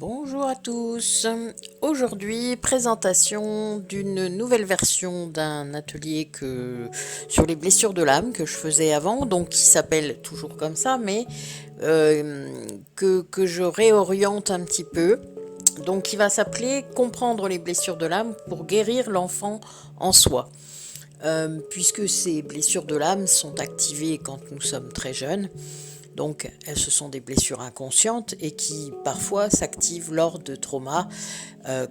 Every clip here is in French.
Bonjour à tous. Aujourd'hui, présentation d'une nouvelle version d'un atelier sur les blessures de l'âme que je faisais avant, donc qui s'appelle toujours comme ça, mais que je réoriente un petit peu. Donc, qui va s'appeler Comprendre les blessures de l'âme pour guérir l'enfant en soi. Puisque ces blessures de l'âme sont activées quand nous sommes très jeunes, donc, ce sont des blessures inconscientes et qui parfois s'activent lors de traumas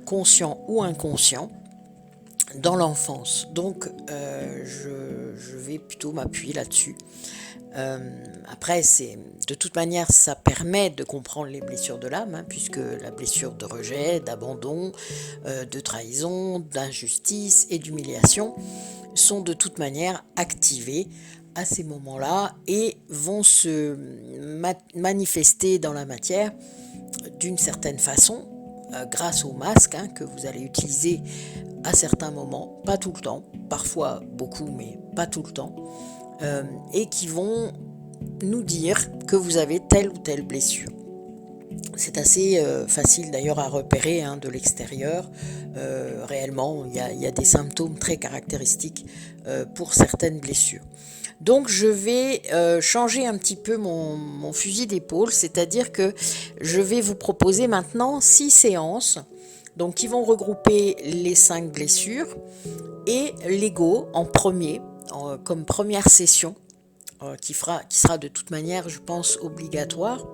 conscients ou inconscients dans l'enfance. Donc, je vais plutôt m'appuyer là-dessus. Après, de toute manière, ça permet de comprendre les blessures de l'âme, puisque la blessure de rejet, d'abandon, de trahison, d'injustice et d'humiliation sont de toute manière activées à ces moments-là et vont se manifester dans la matière d'une certaine façon grâce au masque que vous allez utiliser à certains moments, pas tout le temps, parfois beaucoup mais pas tout le temps, et qui vont nous dire que vous avez telle ou telle blessure. C'est assez facile d'ailleurs à repérer de l'extérieur. Réellement, il y a des symptômes très caractéristiques pour certaines blessures. Donc je vais changer un petit peu mon fusil d'épaule, c'est-à-dire que je vais vous proposer maintenant 6 séances donc, qui vont regrouper les 5 blessures et l'ego en premier, comme première session, qui sera de toute manière, je pense, obligatoire.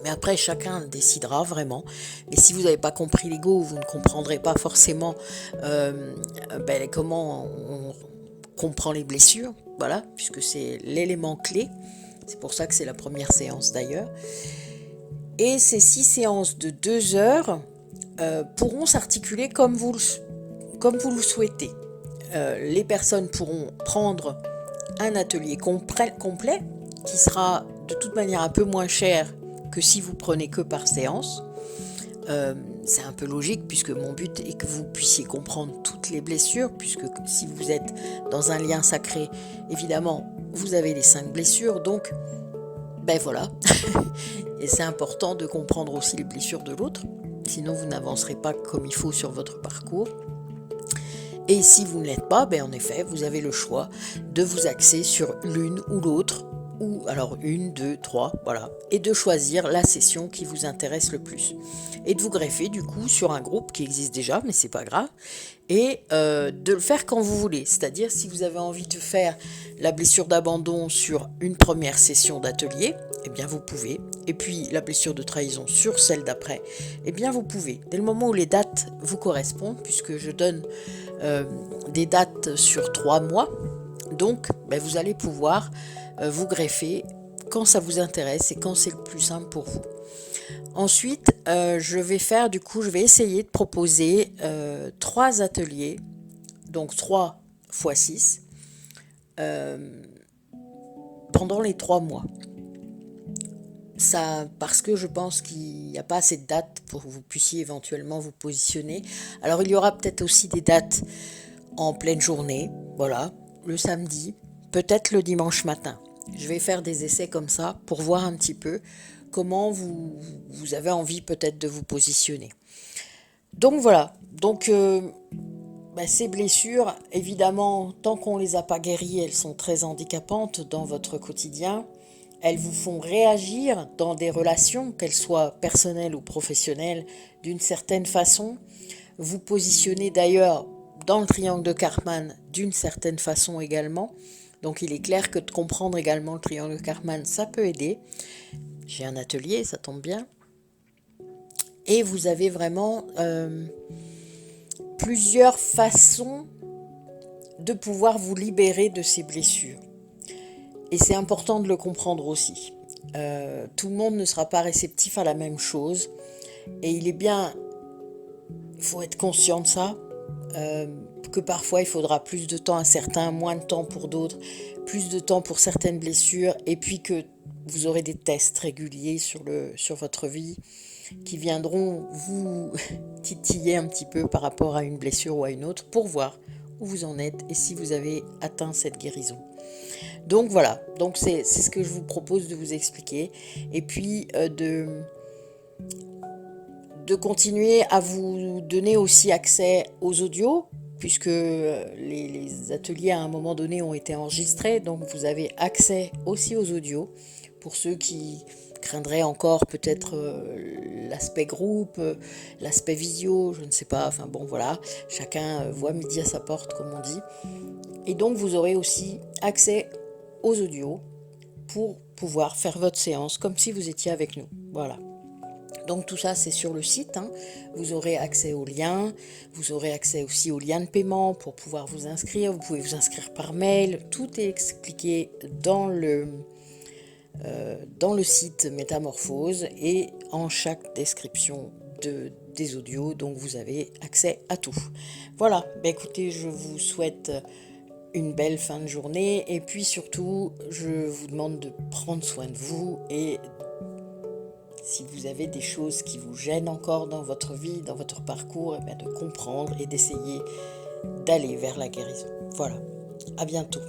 Mais après, chacun décidera vraiment. Mais si vous n'avez pas compris l'ego, vous ne comprendrez pas forcément comment on comprend les blessures. Voilà, puisque c'est l'élément clé. C'est pour ça que c'est la première séance d'ailleurs. Et ces 6 séances de 2 heures pourront s'articuler comme vous le souhaitez. Les personnes pourront prendre un atelier complet qui sera de toute manière un peu moins cher que si vous prenez que par séance. C'est un peu logique puisque mon but est que vous puissiez comprendre toutes les blessures, puisque si vous êtes dans un lien sacré, évidemment, vous avez les 5 blessures, donc voilà. Et c'est important de comprendre aussi les blessures de l'autre, sinon vous n'avancerez pas comme il faut sur votre parcours. Et si vous ne l'êtes pas, en effet, vous avez le choix de vous axer sur l'une ou l'autre, ou alors 1, 2, 3, voilà, et de choisir la session qui vous intéresse le plus. Et de vous greffer du coup sur un groupe qui existe déjà, mais c'est pas grave, et de le faire quand vous voulez. C'est-à-dire si vous avez envie de faire la blessure d'abandon sur une première session d'atelier, eh bien vous pouvez. Et puis la blessure de trahison sur celle d'après, eh bien vous pouvez. Dès le moment où les dates vous correspondent, puisque je donne des dates sur 3 mois, donc vous allez pouvoir vous greffer quand ça vous intéresse et quand c'est le plus simple pour vous. Ensuite, je vais essayer de proposer 3 ateliers, donc 3 x 6, pendant les 3 mois. Ça, parce que je pense qu'il n'y a pas assez de dates pour que vous puissiez éventuellement vous positionner. Alors il y aura peut-être aussi des dates en pleine journée, voilà, le samedi, peut-être le dimanche matin. Je vais faire des essais comme ça pour voir un petit peu comment vous avez envie peut-être de vous positionner. Donc voilà, ces blessures, évidemment, tant qu'on ne les a pas guéries, elles sont très handicapantes dans votre quotidien. Elles vous font réagir dans des relations, qu'elles soient personnelles ou professionnelles, d'une certaine façon. Vous positionnez d'ailleurs dans le triangle de Karpman d'une certaine façon également. Donc il est clair que de comprendre également le triangle de Karpman, ça peut aider. J'ai un atelier, ça tombe bien. Et vous avez vraiment plusieurs façons de pouvoir vous libérer de ces blessures. Et c'est important de le comprendre aussi. Tout le monde ne sera pas réceptif à la même chose. Et il faut être conscient de ça, que parfois il faudra plus de temps à certains, moins de temps pour d'autres, plus de temps pour certaines blessures, et puis que vous aurez des tests réguliers sur votre vie qui viendront vous titiller un petit peu par rapport à une blessure ou à une autre pour voir où vous en êtes et si vous avez atteint cette guérison. Donc voilà, c'est ce que je vous propose de vous expliquer, et puis de continuer à vous donner aussi accès aux audios, puisque les ateliers à un moment donné ont été enregistrés, donc vous avez accès aussi aux audios. Pour ceux qui craindraient encore peut-être l'aspect groupe, l'aspect visio, je ne sais pas, enfin bon voilà, chacun voit midi à sa porte comme on dit. Et donc vous aurez aussi accès aux audios pour pouvoir faire votre séance comme si vous étiez avec nous. Voilà. Donc tout ça c'est sur le site, hein. Vous aurez accès aux liens, vous aurez accès aussi aux liens de paiement pour pouvoir vous inscrire, vous pouvez vous inscrire par mail, tout est expliqué dans le site Métamorphose et en chaque description des audios, donc vous avez accès à tout. Voilà, écoutez, je vous souhaite une belle fin de journée et puis surtout, je vous demande de prendre soin de vous et si vous avez des choses qui vous gênent encore dans votre vie, dans votre parcours, de comprendre et d'essayer d'aller vers la guérison. Voilà, à bientôt.